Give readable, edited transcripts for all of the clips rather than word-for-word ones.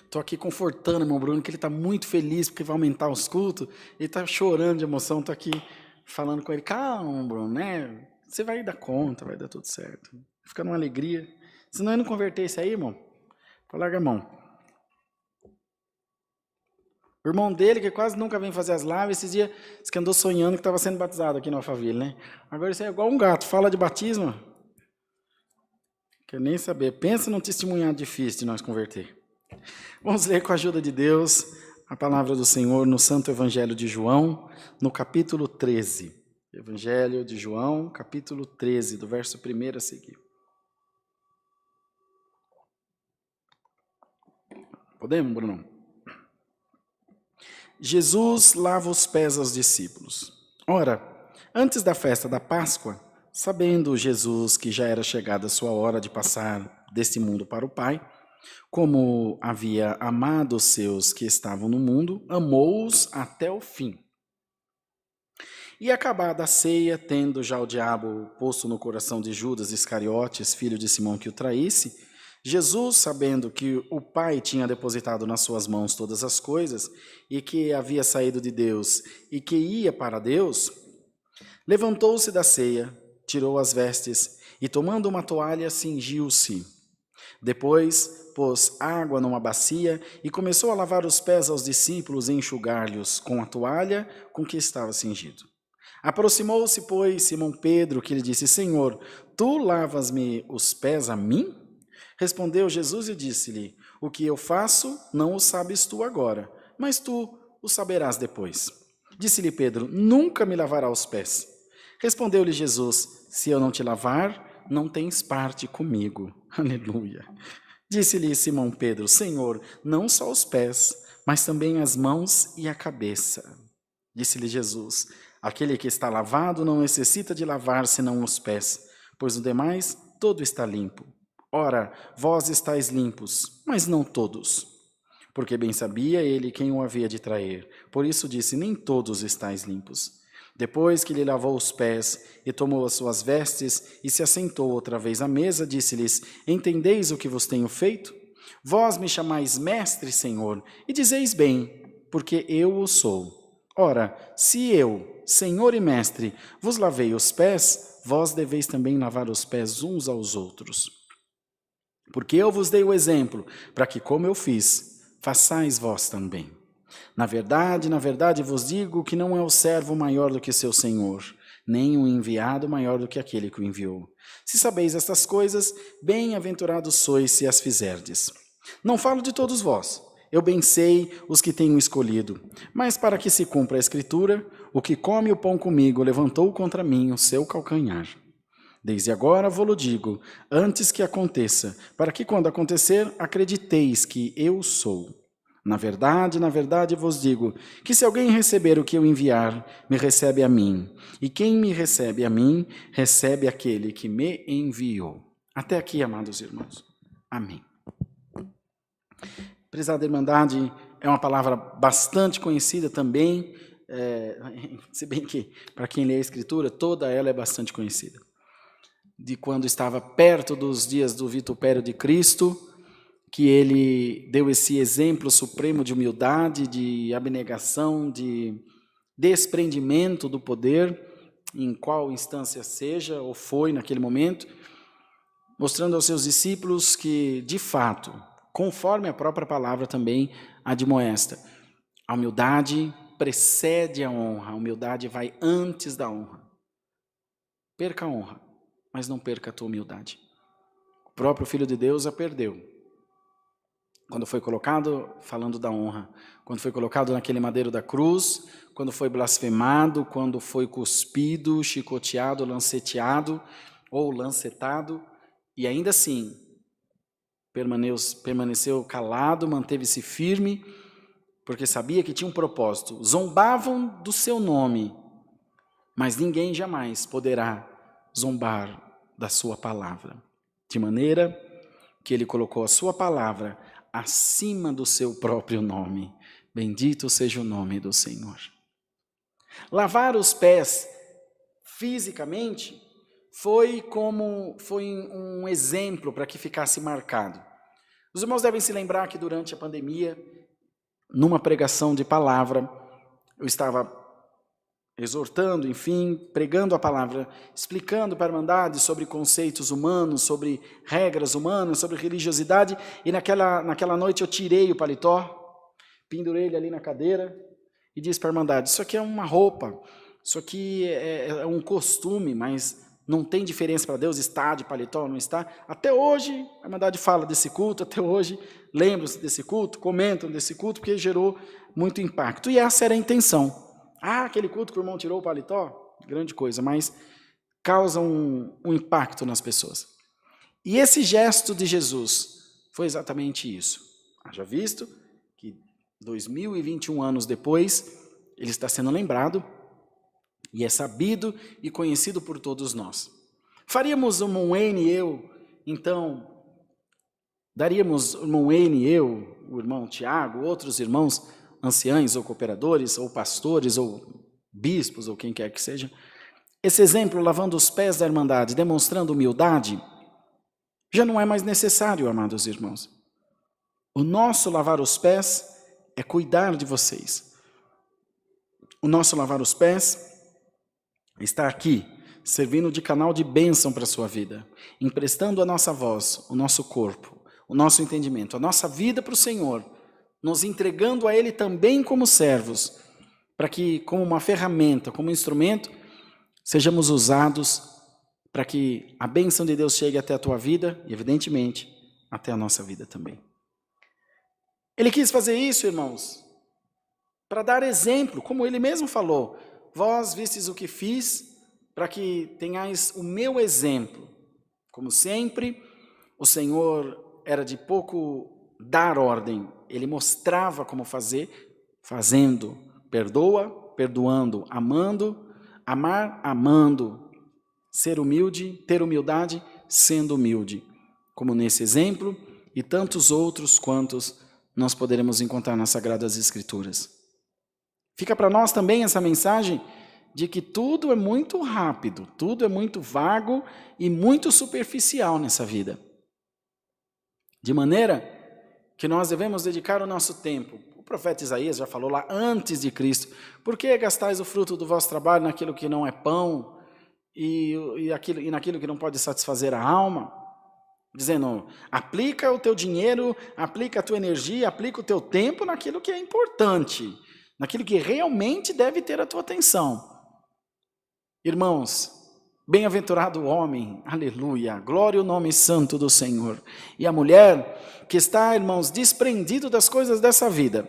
Estou aqui confortando o irmão Bruno, que ele está muito feliz porque vai aumentar os cultos. Ele está chorando de emoção. Estou aqui falando com ele. Calma, Bruno, né? Você vai dar conta, vai dar tudo certo. Fica numa alegria. Se não, eu não converter isso aí, irmão, larga a mão. O irmão dele, que quase nunca vem fazer as lives, esses dias que andou sonhando que estava sendo batizado aqui no Alphaville, né? Agora isso é igual um gato, fala de batismo. Quer nem saber. Pensa num testemunhado difícil de nós converter. Vamos ler com a ajuda de Deus a palavra do Senhor no Santo Evangelho de João, no capítulo 13. Evangelho de João, capítulo 13, do verso 1 a seguir. Podemos, Bruno? Jesus lava os pés aos discípulos. Ora, antes da festa da Páscoa, sabendo Jesus que já era chegada a sua hora de passar deste mundo para o Pai, como havia amado os seus que estavam no mundo, amou-os até o fim. E acabada a ceia, tendo já o diabo posto no coração de Judas Iscariotes, filho de Simão, que o traísse, Jesus, sabendo que o Pai tinha depositado nas suas mãos todas as coisas, e que havia saído de Deus e que ia para Deus, levantou-se da ceia, tirou as vestes e, tomando uma toalha, cingiu-se. Depois, pôs água numa bacia e começou a lavar os pés aos discípulos e enxugar-lhes com a toalha com que estava cingido. Aproximou-se, pois, Simão Pedro, que lhe disse: Senhor, tu lavas-me os pés a mim? Respondeu Jesus e disse-lhe: O que eu faço não o sabes tu agora, mas tu o saberás depois. Disse-lhe Pedro: Nunca me lavará os pés. Respondeu-lhe Jesus: Se eu não te lavar, não tens parte comigo. Aleluia. Disse-lhe Simão Pedro: Senhor, não só os pés, mas também as mãos e a cabeça. Disse-lhe Jesus: Aquele que está lavado não necessita de lavar senão os pés, pois o demais todo está limpo. Ora, vós estáis limpos, mas não todos. Porque bem sabia ele quem o havia de trair. Por isso disse: Nem todos estáis limpos. Depois que lhe lavou os pés e tomou as suas vestes e se assentou outra vez à mesa, disse-lhes: Entendeis o que vos tenho feito? Vós me chamais mestre, Senhor, e dizeis bem, porque eu o sou. Ora, se eu, Senhor e mestre, vos lavei os pés, vós deveis também lavar os pés uns aos outros. Porque eu vos dei o exemplo, para que, como eu fiz, façais vós também. Na verdade vos digo que não é o servo maior do que seu senhor, nem o enviado maior do que aquele que o enviou. Se sabeis estas coisas, bem-aventurados sois se as fizerdes. Não falo de todos vós, eu bem sei os que tenho escolhido, mas para que se cumpra a Escritura, o que come o pão comigo levantou contra mim o seu calcanhar. Desde agora vou-lo digo, antes que aconteça, para que quando acontecer, acrediteis que eu sou. Na verdade vos digo, que se alguém receber o que eu enviar, me recebe a mim. E quem me recebe a mim, recebe aquele que me enviou. Até aqui, amados irmãos. Amém. Prezada Irmandade é uma palavra bastante conhecida também, se bem que, para quem lê a Escritura, toda ela é bastante conhecida. De quando estava perto dos dias do vitupério de Cristo, que ele deu esse exemplo supremo de humildade, de abnegação, de desprendimento do poder, em qual instância seja ou foi naquele momento, mostrando aos seus discípulos que, de fato, conforme a própria palavra também admoesta, a humildade precede a honra, a humildade vai antes da honra. Perca a honra, mas não perca a tua humildade. O próprio Filho de Deus a perdeu. Quando foi colocado, falando da honra, quando foi colocado naquele madeiro da cruz, quando foi blasfemado, quando foi cuspido, chicoteado, lanceteado ou lancetado, e ainda assim permaneceu calado, manteve-se firme, porque sabia que tinha um propósito. Zombavam do seu nome, mas ninguém jamais poderá zombar da sua palavra. De maneira que ele colocou a sua palavra acima do seu próprio nome. Bendito seja o nome do Senhor. Lavar os pés fisicamente foi um exemplo para que ficasse marcado. Os irmãos devem se lembrar que durante a pandemia, numa pregação de palavra, eu estava exortando, enfim, pregando a palavra, explicando para a Irmandade sobre conceitos humanos, sobre regras humanas, sobre religiosidade, e naquela noite eu tirei o paletó, pendurei ele ali na cadeira e disse para a Irmandade, isso aqui é uma roupa, isso aqui é um costume, mas não tem diferença para Deus, está de paletó ou não está. Até hoje, a Irmandade fala desse culto, até hoje lembram-se desse culto, comentam desse culto, porque gerou muito impacto. E essa era a intenção. Aquele culto que o irmão tirou o paletó, grande coisa, mas causa um impacto nas pessoas. E esse gesto de Jesus foi exatamente isso. Haja visto que 2021 anos depois, ele está sendo lembrado, e é sabido e conhecido por todos nós. Faríamos o irmão Wayne e eu, então, daríamos o irmão Wayne e eu, o irmão Tiago, outros irmãos, anciães ou cooperadores, ou pastores, ou bispos, ou quem quer que seja, esse exemplo lavando os pés da Irmandade, demonstrando humildade, já não é mais necessário, amados irmãos. O nosso lavar os pés é cuidar de vocês. O nosso lavar os pés está aqui, servindo de canal de bênção para a sua vida, emprestando a nossa voz, o nosso corpo, o nosso entendimento, a nossa vida para o Senhor, nos entregando a Ele também como servos, para que, como uma ferramenta, como um instrumento, sejamos usados para que a bênção de Deus chegue até a tua vida e, evidentemente, até a nossa vida também. Ele quis fazer isso, irmãos, para dar exemplo, como Ele mesmo falou, vós vistes o que fiz, para que tenhais o meu exemplo. Como sempre, o Senhor era de pouco dar ordem, Ele mostrava como fazer, fazendo, perdoa, perdoando, amando, amar, amando, ser humilde, ter humildade, sendo humilde, como nesse exemplo e tantos outros quantos nós poderemos encontrar nas Sagradas Escrituras. Fica para nós também essa mensagem de que tudo é muito rápido, tudo é muito vago e muito superficial nessa vida. De maneira que nós devemos dedicar o nosso tempo. O profeta Isaías já falou lá antes de Cristo, por que gastais o fruto do vosso trabalho naquilo que não é pão e naquilo que não pode satisfazer a alma? Dizendo, aplica o teu dinheiro, aplica a tua energia, aplica o teu tempo naquilo que é importante, naquilo que realmente deve ter a tua atenção. Irmãos, bem-aventurado o homem, aleluia, glória ao nome santo do Senhor. E a mulher que está, irmãos, desprendido das coisas dessa vida.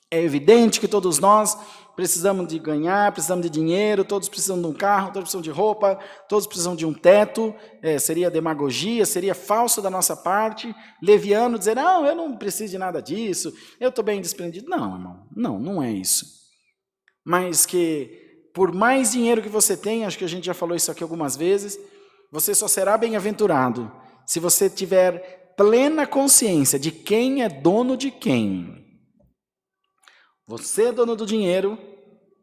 É evidente que todos nós precisamos de ganhar, precisamos de dinheiro, todos precisam de um carro, todos precisam de roupa, todos precisam de um teto. Seria demagogia, seria falso da nossa parte, leviano, dizer, não, eu não preciso de nada disso, eu estou bem desprendido. Não, irmão, não é isso. Mas que por mais dinheiro que você tem, acho que a gente já falou isso aqui algumas vezes, você só será bem-aventurado se você tiver plena consciência de quem é dono de quem. Você é dono do dinheiro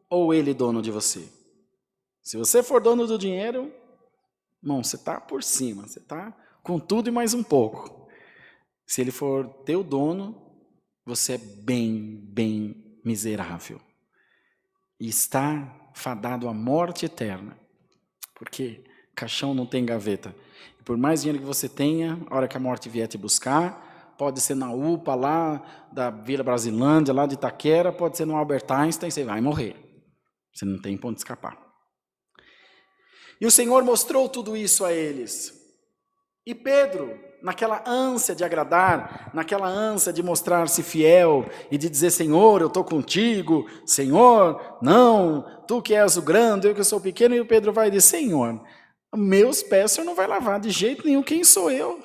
ou ele é dono de você? Se você for dono do dinheiro, irmão, você está por cima, você está com tudo e mais um pouco. Se ele for teu dono, você é bem miserável. E está fadado à morte eterna, porque caixão não tem gaveta. E por mais dinheiro que você tenha, a hora que a morte vier te buscar, pode ser na UPA lá da Vila Brasilândia, lá de Itaquera, pode ser no Albert Einstein, você vai morrer. Você não tem ponto de escapar. E o Senhor mostrou tudo isso a eles. E Pedro, naquela ânsia de agradar, naquela ânsia de mostrar-se fiel e de dizer, Senhor, eu estou contigo, Senhor, não, tu que és o grande, eu que sou pequeno, e o Pedro vai dizer, Senhor, meus pés o Senhor não vai lavar de jeito nenhum, quem sou eu?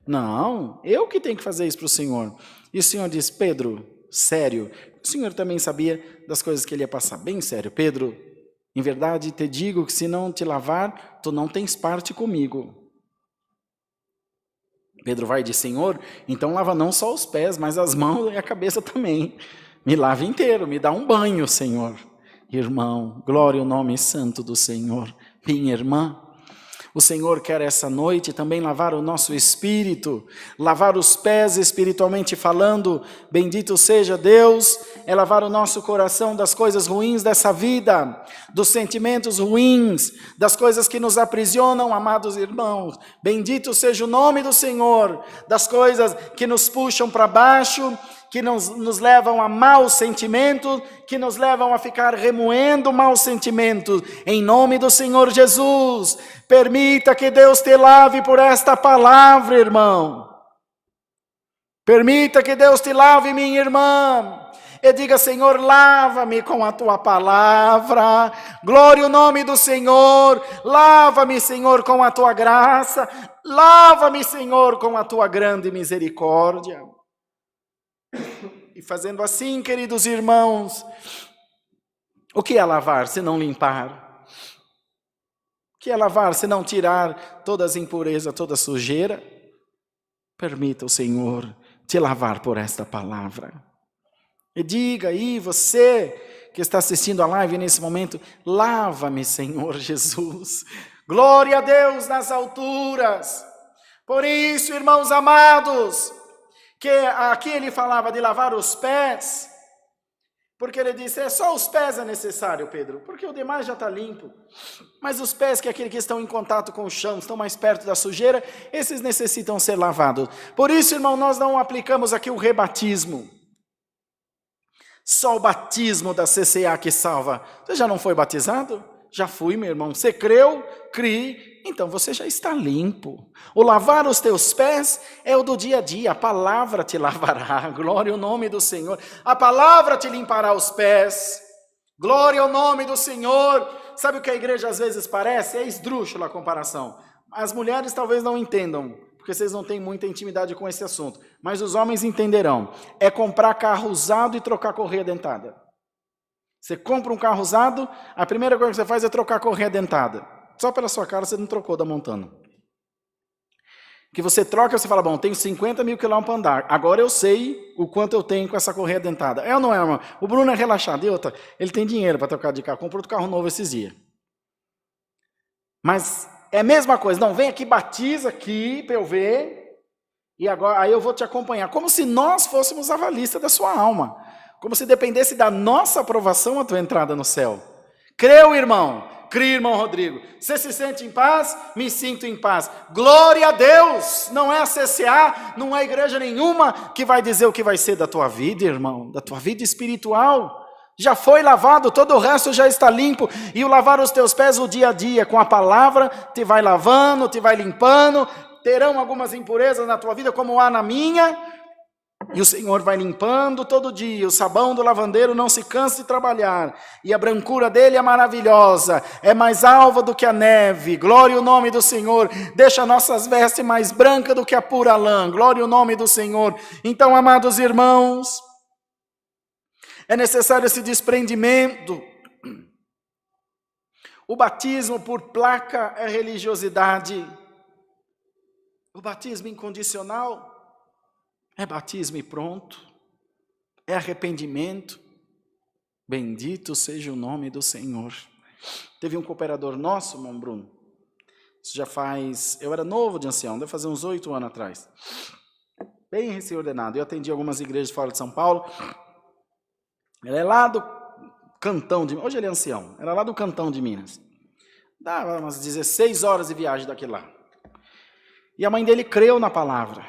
Não, eu que tenho que fazer isso para o Senhor. E o Senhor diz, Pedro, sério, o Senhor também sabia das coisas que ele ia passar, bem sério, Pedro, em verdade te digo que se não te lavar, tu não tens parte comigo. Pedro vai e diz, Senhor, então lava não só os pés, mas as mãos e a cabeça também. Me lava inteiro, me dá um banho, Senhor. Irmão, glória ao nome santo do Senhor. Minha irmã, O Senhor quer essa noite também lavar o nosso espírito, lavar os pés espiritualmente falando. Bendito seja Deus, é lavar o nosso coração das coisas ruins dessa vida, dos sentimentos ruins, das coisas que nos aprisionam, amados irmãos. Bendito seja o nome do Senhor, das coisas que nos puxam para baixo, que nos levam a maus sentimentos, que nos levam a ficar remoendo maus sentimentos. Em nome do Senhor Jesus, permita que Deus te lave por esta palavra, irmão. Permita que Deus te lave, minha irmã. E diga: Senhor, lava-me com a tua palavra. Glória ao nome do Senhor. Lava-me, Senhor, com a tua graça. Lava-me, Senhor, com a tua grande misericórdia. E fazendo assim, queridos irmãos, o que é lavar se não limpar? O que é lavar se não tirar todas as impurezas, toda a sujeira? Permita o Senhor te lavar por esta palavra. E diga aí, você que está assistindo a live nesse momento: lava-me, Senhor Jesus. Glória a Deus nas alturas. Por isso, irmãos amados, que aqui ele falava de lavar os pés, porque ele disse: é só os pés é necessário, Pedro, porque o demais já está limpo. Mas os pés, que é aqueles que estão em contato com o chão, estão mais perto da sujeira, esses necessitam ser lavados. Por isso, irmão, nós não aplicamos aqui o rebatismo. Só o batismo da CCA que salva. Você já não foi batizado? Já fui, meu irmão. Você creu? Crie. Então você já está limpo. O lavar os teus pés é o do dia a dia. A palavra te lavará. Glória ao nome do Senhor. A palavra te limpará os pés. Glória ao nome do Senhor. Sabe o que a igreja às vezes parece? É esdrúxula a comparação. As mulheres talvez não entendam, porque vocês não têm muita intimidade com esse assunto. Mas os homens entenderão. É comprar carro usado e trocar correia dentada. Você compra um carro usado, a primeira coisa que você faz é trocar a correia dentada. Só pela sua cara você não trocou da Montana. Que você troca, você fala: bom, tenho 50 mil quilômetros para andar. Agora eu sei o quanto eu tenho com essa correia dentada. É ou não é, irmão? O Bruno é relaxado. E outra, ele tem dinheiro para trocar de carro. Comprou outro carro novo esses dias. Mas é a mesma coisa. Não, vem aqui, batiza aqui para eu ver. E agora aí eu vou te acompanhar. Como se nós fôssemos a avalista da sua alma. Como se dependesse da nossa aprovação a tua entrada no céu. Creu, irmão? Crê, irmão Rodrigo. Você se sente em paz? Me sinto em paz. Glória a Deus! Não é a CCA, não é igreja nenhuma que vai dizer o que vai ser da tua vida, irmão. Da tua vida espiritual. Já foi lavado, todo o resto já está limpo. E o lavar os teus pés o dia a dia com a palavra te vai lavando, te vai limpando. Terão algumas impurezas na tua vida, como há na minha. E o Senhor vai limpando todo dia. O sabão do lavandeiro não se cansa de trabalhar. E a brancura dele é maravilhosa. É mais alva do que a neve. Glória ao nome do Senhor. Deixa nossas vestes mais brancas do que a pura lã. Glória ao nome do Senhor. Então, amados irmãos, é necessário esse desprendimento. O batismo por placa é religiosidade. O batismo incondicional é batismo e pronto. É arrependimento. Bendito seja o nome do Senhor. Teve um cooperador nosso, irmão Bruno. Isso já faz... Eu era novo de ancião, deve fazer uns 8 anos atrás. Bem recém-ordenado. Eu atendi algumas igrejas fora de São Paulo. Ele é lá do Cantão de... Hoje ele é ancião. Era lá do Cantão de Minas. Dava umas 16 horas de viagem daqui lá. E a mãe dele creu na palavra.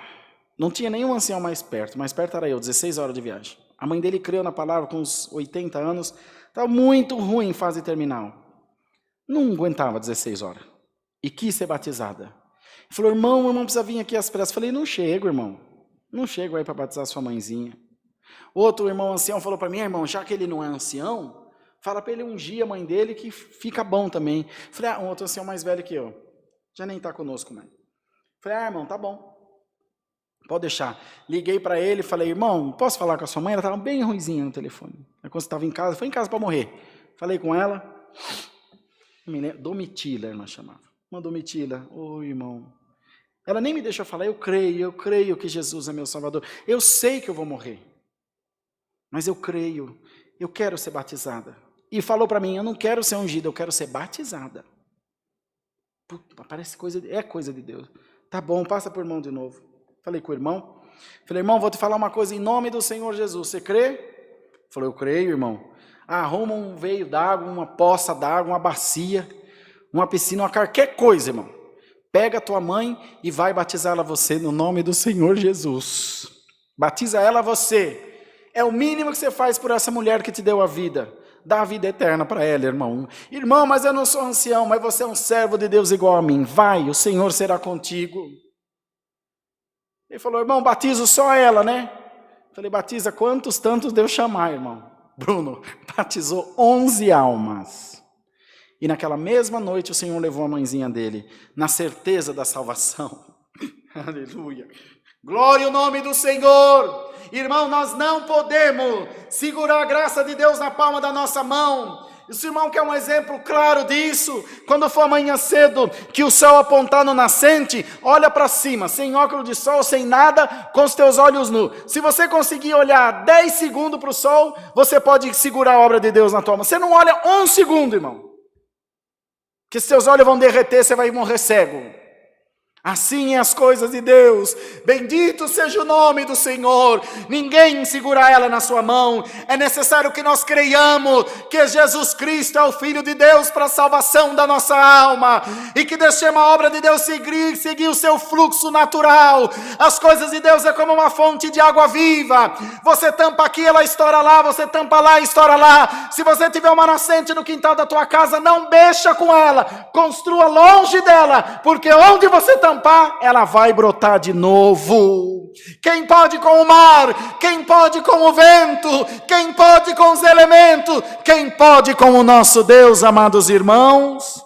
Não tinha nenhum ancião mais perto era eu, 16 horas de viagem. A mãe dele creu na palavra com uns 80 anos, estava muito ruim em fase terminal. Não aguentava 16 horas. E quis ser batizada. Falou: irmão precisa vir aqui às pressas. Falei: não chego, irmão. Não chego aí para batizar sua mãezinha. Outro irmão ancião falou para mim: irmão, já que ele não é ancião, fala para ele ungir a mãe dele que fica bom também. Falei: um outro ancião mais velho que eu. Já nem está conosco mais. Falei: irmão, tá bom. Pode deixar. Liguei para ele e falei: irmão, posso falar com a sua mãe? Ela estava bem ruizinha no telefone. Aí, quando você estava em casa, foi em casa para morrer. Falei com ela. Domitila, ela chamava. Uma Domitila. Oi, irmão. Ela nem me deixou falar: eu creio que Jesus é meu Salvador. Eu sei que eu vou morrer. Mas eu creio. Eu quero ser batizada. E falou para mim: eu não quero ser ungida, eu quero ser batizada. Puta, parece coisa de Deus. Tá bom, passa por irmão de novo. Falei com o irmão. Falei, irmão, vou te falar uma coisa em nome do Senhor Jesus. Você crê? Falei, eu creio, irmão. Arruma um veio d'água, uma poça d'água, uma bacia, uma piscina, qualquer coisa, irmão. Pega a tua mãe e vai batizá-la você no nome do Senhor Jesus. Batiza ela você. É o mínimo que você faz por essa mulher que te deu a vida. Dá a vida eterna para ela, irmão. Irmão, mas eu não sou ancião, mas você é um servo de Deus igual a mim. Vai, o Senhor será contigo. Ele falou, irmão, batizo só ela, né? Falei, batiza quantos tantos Deus chamar, irmão. Bruno batizou 11 almas. E naquela mesma noite o Senhor levou a mãezinha dele, na certeza da salvação. Aleluia. Glória ao nome do Senhor. Irmão, nós não podemos segurar a graça de Deus na palma da nossa mão. Esse irmão quer um exemplo claro disso. Quando for amanhã cedo, que o sol apontar no nascente, olha para cima, sem óculos de sol, sem nada, com os teus olhos nus. Se você conseguir olhar 10 segundos para o sol, você pode segurar a obra de Deus na tua mão. Você não olha 1 segundo, irmão, que seus olhos vão derreter, você vai morrer cego. Assim é as coisas de Deus. Bendito seja o nome do Senhor. Ninguém segura ela na sua mão. É necessário que nós creiamos que Jesus Cristo é o Filho de Deus para a salvação da nossa alma. E que deixemos a obra de Deus seguir o seu fluxo natural. As coisas de Deus é como uma fonte de água viva. Você tampa aqui, ela estoura lá. Você tampa lá, estoura lá. Se você tiver uma nascente no quintal da tua casa, não mexa com ela. Construa longe dela. Porque onde você tampa, ela vai brotar de novo. Quem pode com o mar? Quem pode com o vento? Quem pode com os elementos? Quem pode com o nosso Deus, amados irmãos?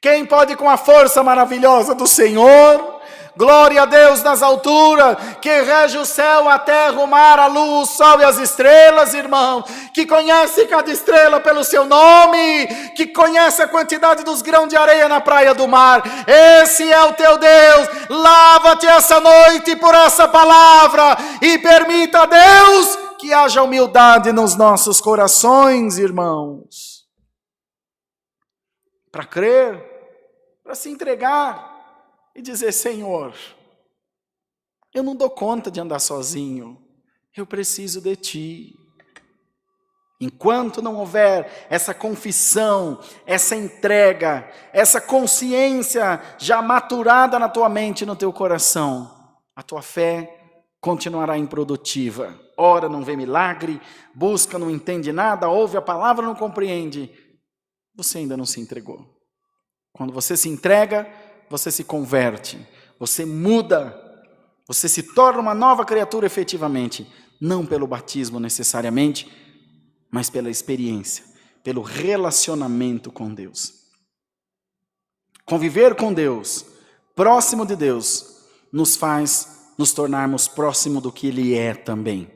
Quem pode com a força maravilhosa do Senhor? Glória a Deus nas alturas, que rege o céu, a terra, o mar, a luz, o sol e as estrelas, irmão, que conhece cada estrela pelo seu nome, que conhece a quantidade dos grãos de areia na praia do mar. Esse é o teu Deus. Lava-te essa noite por essa palavra e permita a Deus que haja humildade nos nossos corações, irmãos, para crer, para se entregar e dizer, Senhor, eu não dou conta de andar sozinho, eu preciso de Ti. Enquanto não houver essa confissão, essa entrega, essa consciência já maturada na tua mente e no teu coração, a tua fé continuará improdutiva. Ora, não vê milagre, busca, não entende nada, ouve a palavra, não compreende. Você ainda não se entregou. Quando você se entrega, você se converte, você muda, você se torna uma nova criatura efetivamente, não pelo batismo necessariamente, mas pela experiência, pelo relacionamento com Deus. Conviver com Deus, próximo de Deus, nos faz nos tornarmos próximo do que Ele é também.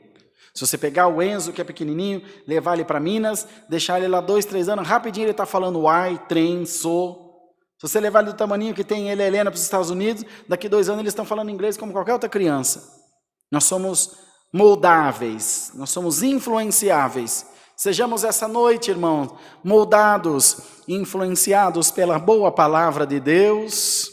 Se você pegar o Enzo, que é pequenininho, levar ele para Minas, deixar ele lá 2, 3 anos, rapidinho ele está falando ai, trem, sou. Se você levar ele do tamaninho que tem ele e a Helena para os Estados Unidos, daqui 2 anos eles estão falando inglês como qualquer outra criança. Nós somos moldáveis, nós somos influenciáveis. Sejamos essa noite, irmãos, moldados, influenciados pela boa palavra de Deus,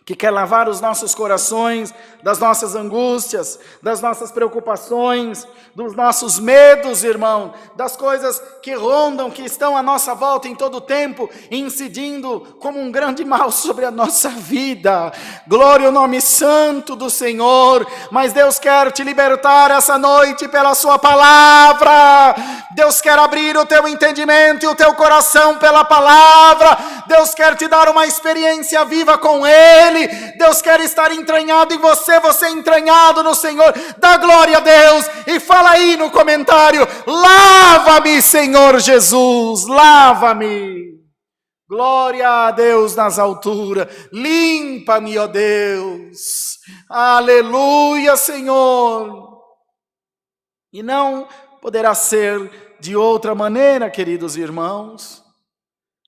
que quer lavar os nossos corações das nossas angústias, das nossas preocupações, dos nossos medos, irmão, das coisas que rondam, que estão à nossa volta em todo o tempo, incidindo como um grande mal sobre a nossa vida. Glória ao nome santo do Senhor. Mas Deus quer te libertar essa noite pela sua palavra. Deus quer abrir o teu entendimento e o teu coração pela palavra. Deus quer te dar uma experiência viva com Ele. Deus quer estar entranhado em você, você entranhado no Senhor. Dá glória a Deus e fala aí no comentário: lava-me, Senhor Jesus, lava-me. Glória a Deus nas alturas, limpa-me, ó Deus. Aleluia, Senhor. E não poderá ser de outra maneira, queridos irmãos.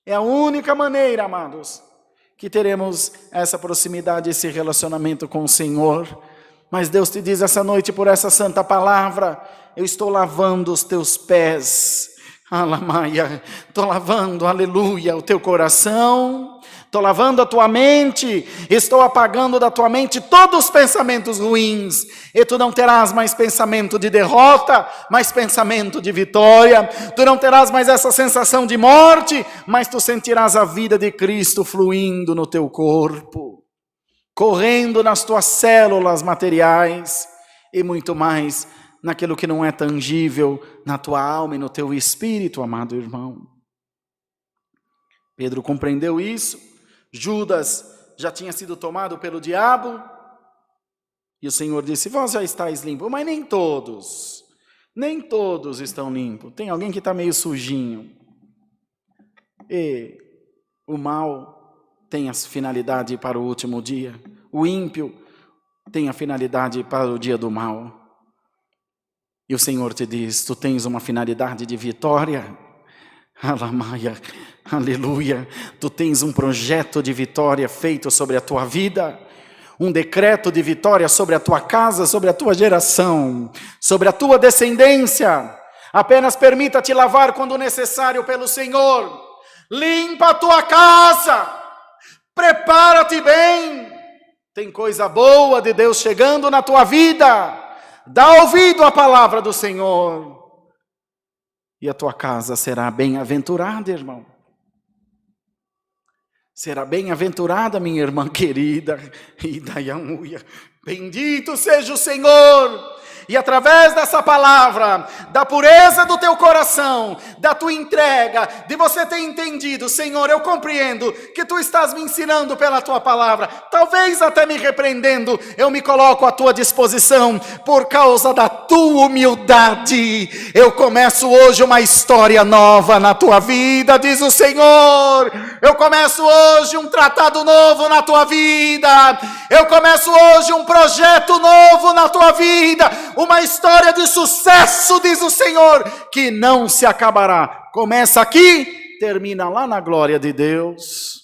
É a única maneira, amados, que teremos essa proximidade, esse relacionamento com o Senhor. Mas Deus te diz essa noite, por essa santa palavra: eu estou lavando os teus pés. Alamaia, estou lavando, aleluia, o teu coração, estou lavando a tua mente, estou apagando da tua mente todos os pensamentos ruins, e tu não terás mais pensamento de derrota, mais pensamento de vitória, tu não terás mais essa sensação de morte, mas tu sentirás a vida de Cristo fluindo no teu corpo, correndo nas tuas células materiais, e muito mais naquilo que não é tangível, na tua alma e no teu espírito, amado irmão. Pedro compreendeu isso. Judas já tinha sido tomado pelo diabo. E o Senhor disse, vós já estáis limpos, mas nem todos estão limpos. Tem alguém que está meio sujinho. E o mal tem a finalidade para o último dia. O ímpio tem a finalidade para o dia do mal. E o Senhor te diz, tu tens uma finalidade de vitória. Alamaia, aleluia. Tu tens um projeto de vitória feito sobre a tua vida. Um decreto de vitória sobre a tua casa, sobre a tua geração, sobre a tua descendência. Apenas permita-te lavar quando necessário pelo Senhor. Limpa a tua casa. Prepara-te bem. Tem coisa boa de Deus chegando na tua vida. Dá ouvido à palavra do Senhor. E a tua casa será bem-aventurada, irmão. Será bem-aventurada, minha irmã querida. Bendito seja o Senhor. E através dessa palavra, da pureza do teu coração, da tua entrega, de você ter entendido, Senhor, eu compreendo que tu estás me ensinando pela tua palavra, talvez até me repreendendo, eu me coloco à tua disposição, por causa da tua humildade, eu começo hoje uma história nova na tua vida, diz o Senhor, eu começo hoje um tratado novo na tua vida, eu começo hoje um projeto novo na tua vida, uma história de sucesso, diz o Senhor, que não se acabará. Começa aqui, termina lá na glória de Deus,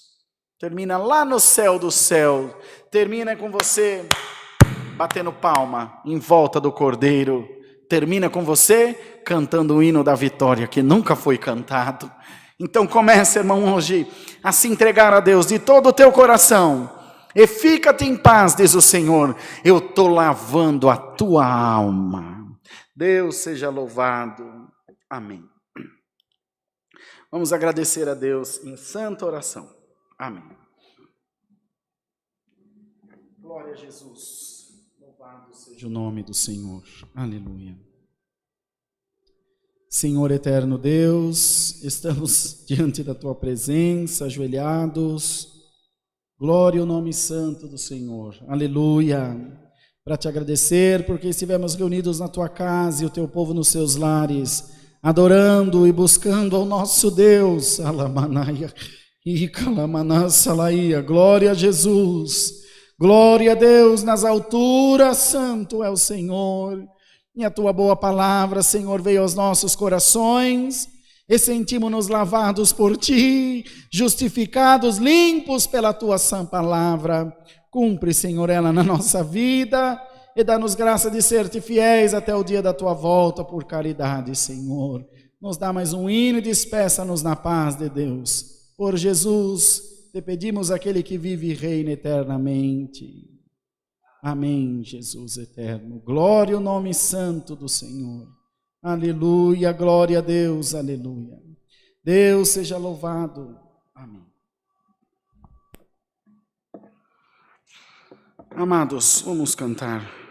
termina lá no céu do céu, termina com você batendo palma em volta do Cordeiro, termina com você cantando o hino da vitória que nunca foi cantado. Então comece, irmão, hoje a se entregar a Deus de todo o teu coração. E fica-te em paz, diz o Senhor, eu estou lavando a tua alma. Deus seja louvado. Amém. Vamos agradecer a Deus em santa oração. Amém. Glória a Jesus. Louvado seja o nome do Senhor. Aleluia. Senhor eterno Deus, estamos diante da tua presença, ajoelhados. Glória ao nome santo do Senhor, aleluia, para te agradecer, porque estivemos reunidos na tua casa e o teu povo nos seus lares, adorando e buscando ao nosso Deus, alamanaia, e calamanassalaia, glória a Jesus, glória a Deus nas alturas, santo é o Senhor, e a tua boa palavra, Senhor, veio aos nossos corações, e sentimos-nos lavados por ti, justificados, limpos pela tua sã palavra. Cumpre, Senhor, ela na nossa vida e dá-nos graça de ser-te fiéis até o dia da tua volta por caridade, Senhor. Nos dá mais um hino e despeça-nos na paz de Deus. Por Jesus, te pedimos aquele que vive e reina eternamente. Amém, Jesus eterno. Glória ao nome santo do Senhor. Aleluia, glória a Deus, aleluia. Deus seja louvado. Amém. Amados, vamos cantar.